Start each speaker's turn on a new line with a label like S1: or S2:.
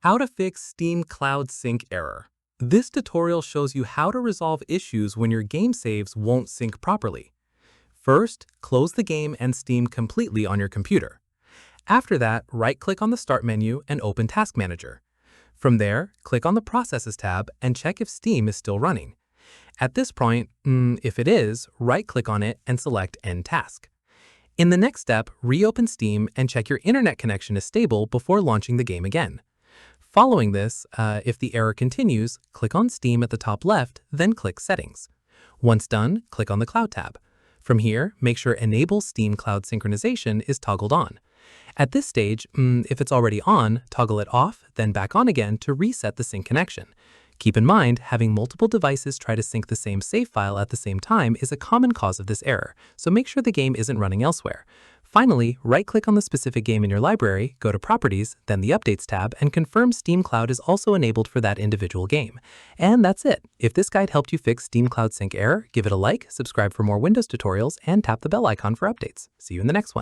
S1: How to fix Steam Cloud Sync error. This tutorial shows you how to resolve issues when your game saves won't sync properly. First, close the game and Steam completely on your computer. After that, right-click on the Start menu and open Task Manager. From there, click on the Processes tab and check if Steam is still running. At this point, if it is, right-click on it and select End Task. In the next step, reopen Steam and check your internet connection is stable before launching the game again. Following this, if the error continues, click on Steam at the top left, then click Settings. Once done, click on the Cloud tab. From here, make sure Enable Steam Cloud Synchronization is toggled on. At this stage, if it's already on, toggle it off, then back on again to reset the sync connection. Keep in mind, having multiple devices try to sync the same save file at the same time is a common cause of this error, so make sure the game isn't running elsewhere. Finally, right-click on the specific game in your library, go to Properties, then the Updates tab, and confirm Steam Cloud is also enabled for that individual game. And that's it. If this guide helped you fix Steam Cloud Sync error, give it a like, subscribe for more Windows tutorials, and tap the bell icon for updates. See you in the next one.